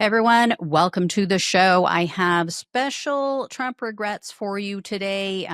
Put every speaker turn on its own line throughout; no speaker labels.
Everyone, welcome to the show. I have special Trump regrets for you today.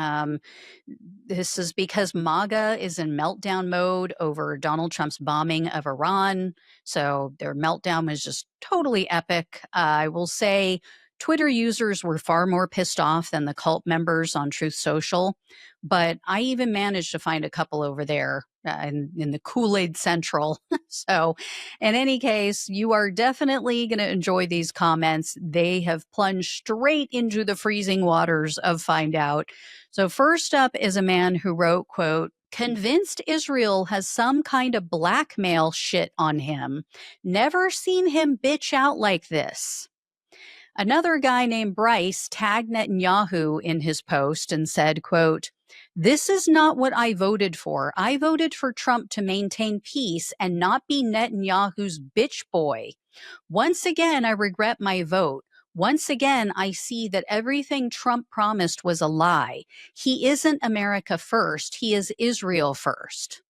This is because MAGA is in meltdown mode over Donald Trump's bombing of Iran. So their meltdown was just totally epic. I will say Twitter users were far more pissed off than the cult members on Truth Social. But I even managed to find a couple over there in the Kool-Aid Central. So in any case, you are definitely going to enjoy these comments. They have plunged straight into the freezing waters of Find Out. So first up is a man who wrote, quote, "Convinced Israel has some kind of blackmail shit on him. Never seen him bitch out like this." Another guy named Bryce tagged Netanyahu in his post and said, quote, "This is not what I voted for. I voted for Trump to maintain peace and not be Netanyahu's bitch boy. Once again, I regret my vote. Once again, I see that everything Trump promised was a lie. He isn't America first. He is Israel first."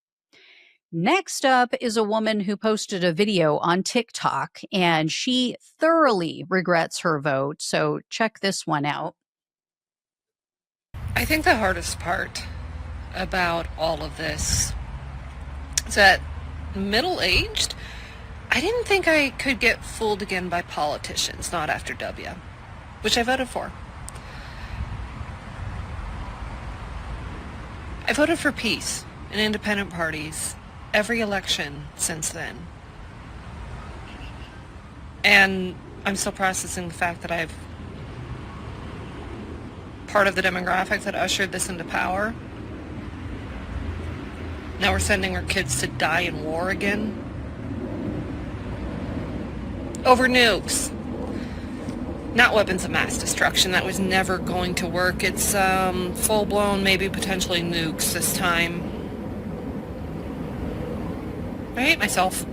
Next up is a woman who posted a video on TikTok, and she thoroughly regrets her vote. So check this one out.
I think the hardest part about all of this is that middle-aged, I didn't think I could get fooled again by politicians, not after W, which I voted for. I voted for peace and independent parties every election since then. And I'm still processing the fact that I've part of the demographic that ushered this into power. Now we're sending our kids to die in war again. Over nukes. Not weapons of mass destruction. That was never going to work. It's full-blown, maybe potentially nukes this time. I hate myself.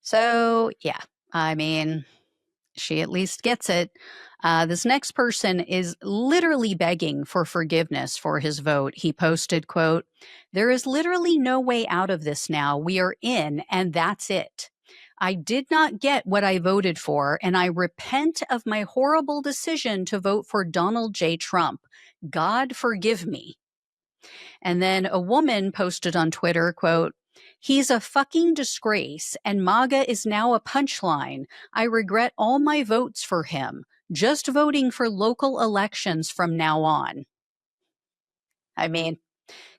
So, yeah, I mean, she at least gets it. This next person is literally begging for forgiveness for his vote. He posted, quote, "There is literally no way out of this now. We are in, and that's it. I did not get what I voted for, and I repent of my horrible decision to vote for Donald J. Trump. God forgive me." And then a woman posted on Twitter, quote, "He's a fucking disgrace, and MAGA is now a punchline. I regret all my votes for him. Just voting for local elections from now on." I mean,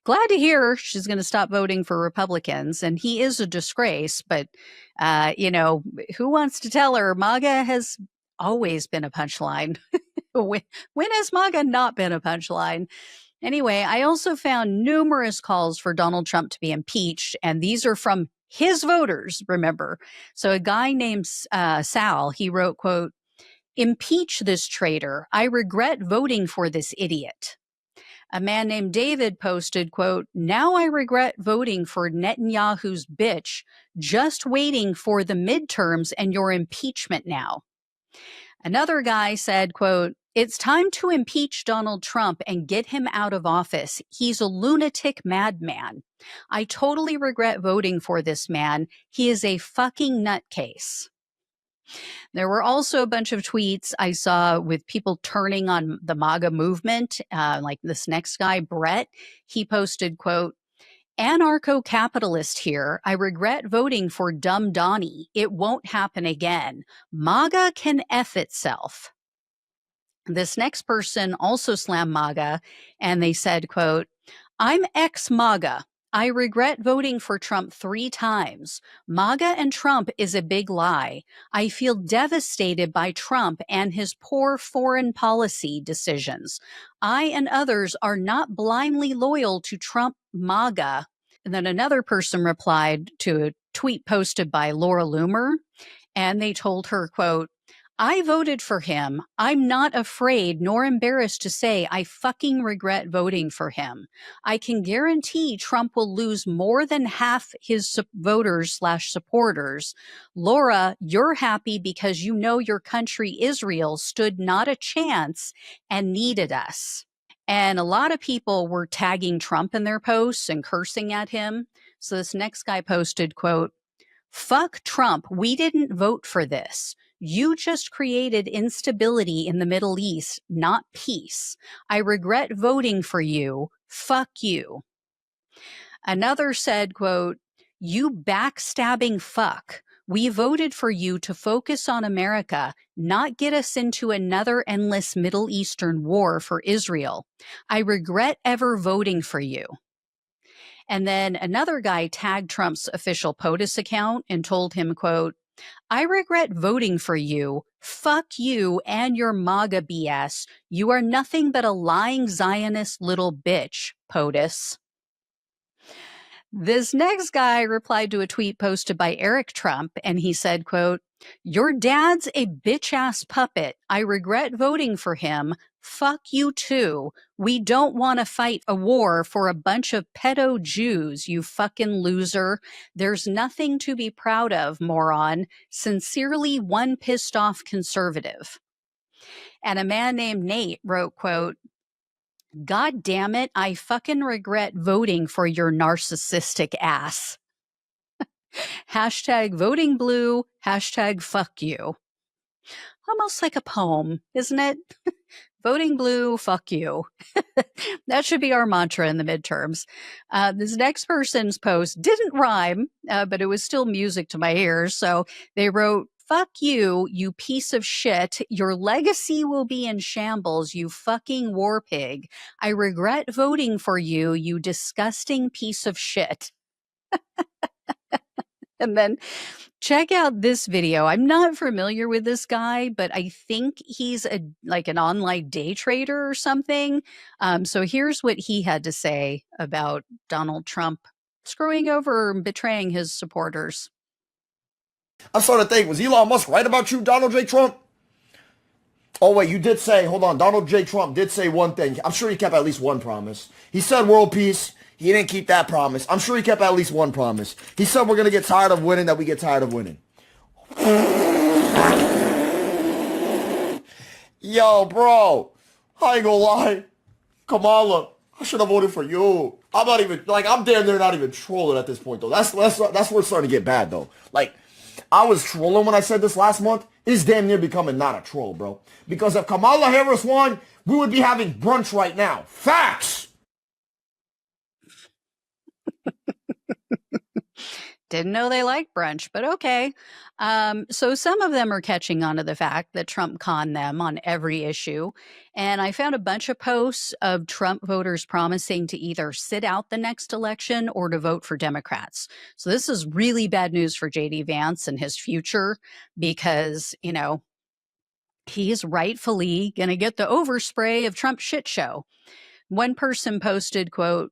glad to hear she's going to stop voting for Republicans, and he is a disgrace, but, who wants to tell her MAGA has always been a punchline? When has MAGA not been a punchline? Anyway, I also found numerous calls for Donald Trump to be impeached, and these are from his voters, remember. So a guy named Sal, he wrote, quote, "Impeach this traitor. I regret voting for this idiot." A man named David posted, quote, "Now I regret voting for Netanyahu's bitch, just waiting for the midterms and your impeachment now." Another guy said, quote, "It's time to impeach Donald Trump and get him out of office. He's a lunatic madman. I totally regret voting for this man. He is a fucking nutcase." There were also a bunch of tweets I saw with people turning on the MAGA movement. Like this next guy, Brett, he posted, quote, "Anarcho-capitalist here. I regret voting for dumb Donnie. It won't happen again. MAGA can F itself." This next person also slammed MAGA, and they said, quote, "I'm ex-MAGA. I regret voting for Trump 3 times. MAGA and Trump is a big lie. I feel devastated by Trump and his poor foreign policy decisions. I and others are not blindly loyal to Trump MAGA." And then another person replied to a tweet posted by Laura Loomer, and they told her, quote, "I voted for him. I'm not afraid nor embarrassed to say I fucking regret voting for him. I can guarantee Trump will lose more than half his voters/supporters. Laura, you're happy because you know your country, Israel, stood not a chance and needed us." And a lot of people were tagging Trump in their posts and cursing at him. So this next guy posted, quote, Fuck Trump. We didn't vote for this. You just created instability in the Middle East, not peace. I regret voting for you. Fuck you. Another said, quote, you backstabbing fuck. We voted for you to focus on America, not get us into another endless Middle Eastern war for Israel. I regret ever voting for you. And then another guy tagged Trump's official POTUS account and told him, quote, I regret voting for you. Fuck you and your MAGA BS. You are nothing but a lying Zionist little bitch, POTUS. This next guy replied to a tweet posted by Eric Trump, and he said, quote, your dad's a bitch-ass puppet. I regret voting for him. Fuck you too. We don't want to fight a war for a bunch of pedo Jews, you fucking loser. There's nothing to be proud of, moron. Sincerely, one pissed off conservative. And a man named Nate wrote, quote, God damn it, I fucking regret voting for your narcissistic ass. Hashtag voting blue, hashtag fuck you. Almost like a poem, isn't it? Voting blue, fuck you. That should be our mantra in the midterms. This next person's post didn't rhyme, but it was still music to my ears. So they wrote, fuck you, you piece of shit. Your legacy will be in shambles, you fucking war pig. I regret voting for you, you disgusting piece of shit. And then check out this video. I'm not familiar with this guy, but I think he's like an online day trader or something. So here's what he had to say about Donald Trump screwing over and betraying his supporters.
I'm starting to think, was Elon Musk right about you, Donald J. Trump? Oh, wait, you did say, hold on, Donald J. Trump did say one thing. I'm sure he kept at least one promise. He said world peace. He didn't keep that promise. I'm sure he kept at least one promise. He said we're going to get tired of winning, that we get tired of winning. Yo, bro, I ain't gonna lie. Kamala, I should have voted for you. I'm not even, like, I'm damn near not even trolling at this point, though. That's where it's starting to get bad, though. Like, I was trolling when I said this last month. It's damn near becoming not a troll, bro. Because if Kamala Harris won, we would be having brunch right now. Facts!
Didn't know they liked brunch, but okay. So some of them are catching on to the fact that Trump conned them on every issue. And I found a bunch of posts of Trump voters promising to either sit out the next election or to vote for Democrats. So this is really bad news for J.D. Vance and his future because, you know, he's rightfully going to get the overspray of Trump's shit show. One person posted, quote,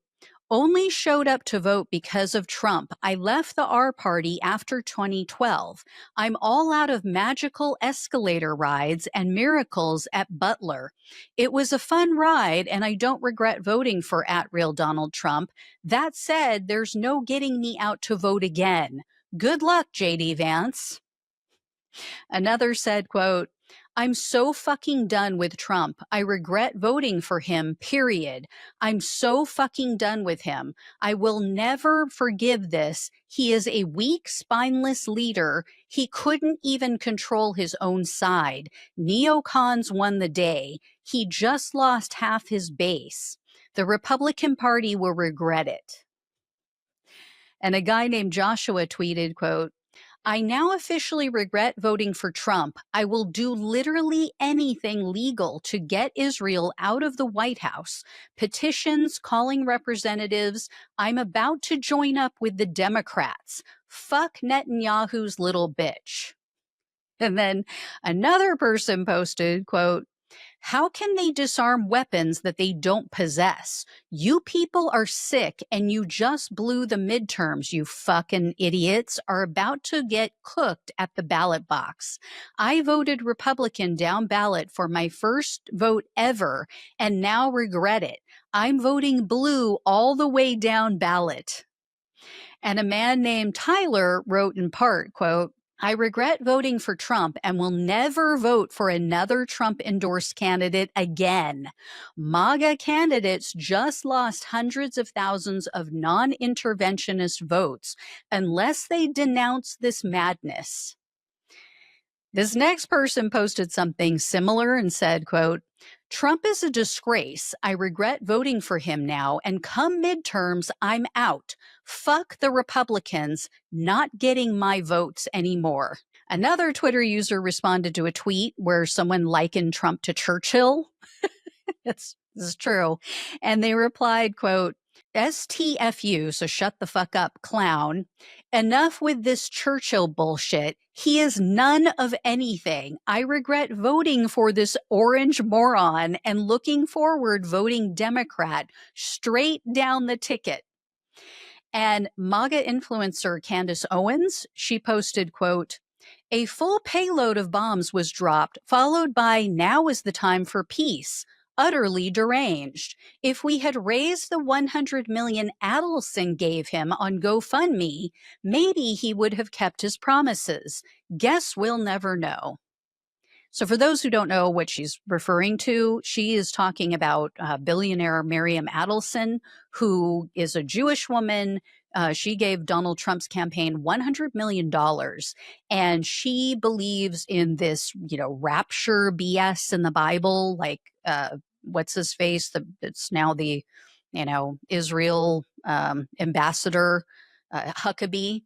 only showed up to vote because of Trump. I left the R party after 2012. I'm all out of magical escalator rides and miracles at Butler. It was a fun ride, and I don't regret voting for @real Donald Trump. That said, there's no getting me out to vote again. Good luck, J.D. Vance. Another said, quote, I'm so fucking done with Trump. I regret voting for him, period. I'm so fucking done with him. I will never forgive this. He is a weak, spineless leader. He couldn't even control his own side. Neocons won the day. He just lost half his base. The Republican Party will regret it. And a guy named Joshua tweeted, quote, I now officially regret voting for Trump. I will do literally anything legal to get Israel out of the White House. Petitions, calling representatives. I'm about to join up with the Democrats. Fuck Netanyahu's little bitch. And then another person posted, quote, how can they disarm weapons that they don't possess? You people are sick and you just blew the midterms, you fucking idiots are about to get cooked at the ballot box. I voted Republican down ballot for my first vote ever and now regret it. I'm voting blue all the way down ballot. And a man named Tyler wrote in part, quote, I regret voting for Trump and will never vote for another Trump-endorsed candidate again. MAGA candidates just lost hundreds of thousands of non-interventionist votes unless they denounce this madness. This next person posted something similar and said, quote, Trump is a disgrace. I regret voting for him now, and come midterms, I'm out. Fuck the Republicans not getting my votes anymore. Another Twitter user responded to a tweet where someone likened Trump to Churchill. This is true. And they replied, quote, STFU, so shut the fuck up, clown. Enough with this Churchill bullshit. He is none of anything. I regret voting for this orange moron and looking forward voting Democrat straight down the ticket. And MAGA influencer Candace Owens, she posted, quote, a full payload of bombs was dropped, followed by now is the time for peace. Utterly deranged. If we had raised the 100 million Adelson gave him on GoFundMe, maybe he would have kept his promises. Guess we'll never know. So for those who don't know what she's referring to, she is talking about billionaire Miriam Adelson, who is a Jewish woman. She gave Donald Trump's campaign $100 million. And she believes in this, rapture BS in the Bible, like what's his face? It's now the, Israel ambassador, Huckabee.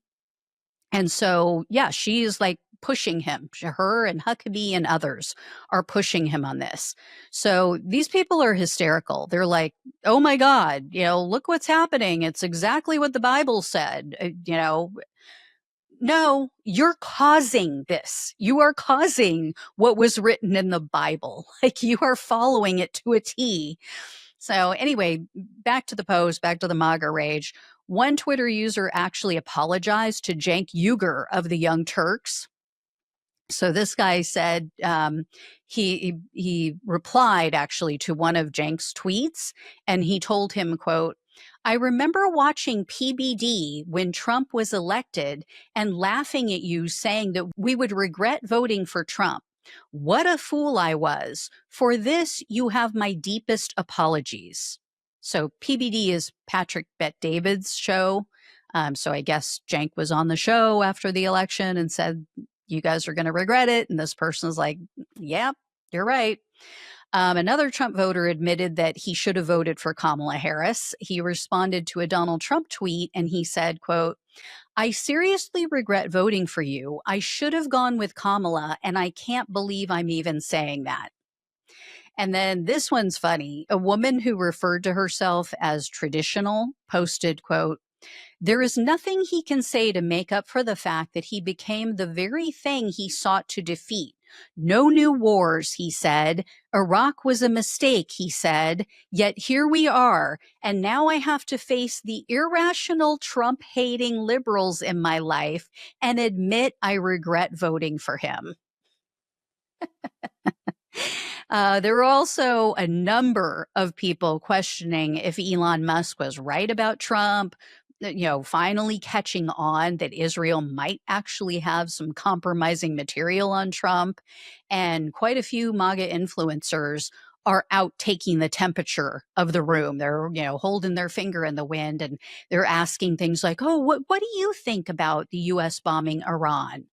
And so, yeah, she is like pushing him. Her and Huckabee and others are pushing him on this. So these people are hysterical. They're like, oh my God, look what's happening. It's exactly what the Bible said. No, you're causing this. You are causing what was written in the Bible. Like you are following it to a T. So anyway, back to the post, back to the MAGA rage. One Twitter user actually apologized to Cenk Uygur of the Young Turks. So this guy said he replied actually to one of Cenk's tweets, and he told him, quote, I remember watching PBD when Trump was elected and laughing at you saying that we would regret voting for Trump. What a fool I was. For this, you have my deepest apologies. So PBD is Patrick Bet-David's show. So I guess Cenk was on the show after the election and said, you guys are going to regret it. And this person is like, yeah, you're right. Another Trump voter admitted that he should have voted for Kamala Harris. He responded to a Donald Trump tweet and he said, quote, I seriously regret voting for you. I should have gone with Kamala, and I can't believe I'm even saying that. And then this one's funny. A woman who referred to herself as traditional posted, quote, there is nothing he can say to make up for the fact that he became the very thing he sought to defeat. No new wars, he said. Iraq was a mistake, he said. Yet here we are, and now I have to face the irrational Trump-hating liberals in my life and admit I regret voting for him. There were also a number of people questioning if Elon Musk was right about Trump, finally catching on that Israel might actually have some compromising material on Trump. And quite a few MAGA influencers are out taking the temperature of the room. They're, holding their finger in the wind, and they're asking things like, oh, what do you think about the U.S. bombing Iran?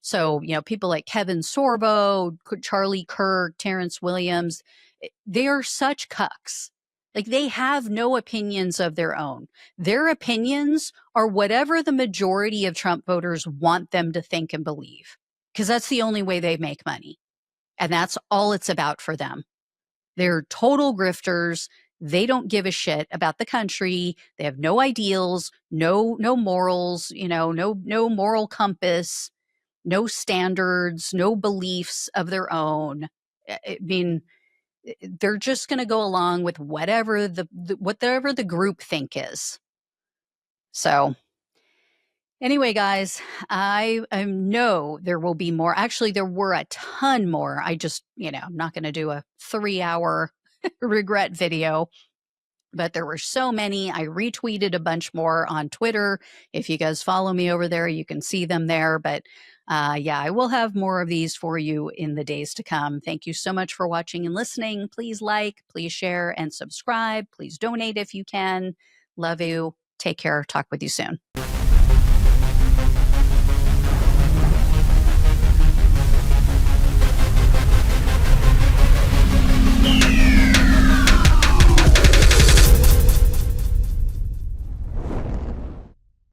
So, people like Kevin Sorbo, Charlie Kirk, Terrence Williams, they are such cucks. Like they have no opinions of their own. Their opinions are whatever the majority of Trump voters want them to think and believe, because that's the only way they make money. And that's all it's about for them. They're total grifters. They don't give a shit about the country. They have no ideals, no morals, no moral compass, no standards, no beliefs of their own. I mean, they're just going to go along with whatever whatever the group think is. So anyway, guys, I know there will be more. Actually, there were a ton more. I just, I'm not going to do a 3-hour regret video. But there were so many. I retweeted a bunch more on Twitter. If you guys follow me over there, you can see them there. But yeah, I will have more of these for you in the days to come. Thank you so much for watching and listening. Please like, please share, and subscribe. Please donate if you can. Love you. Take care. Talk with you soon.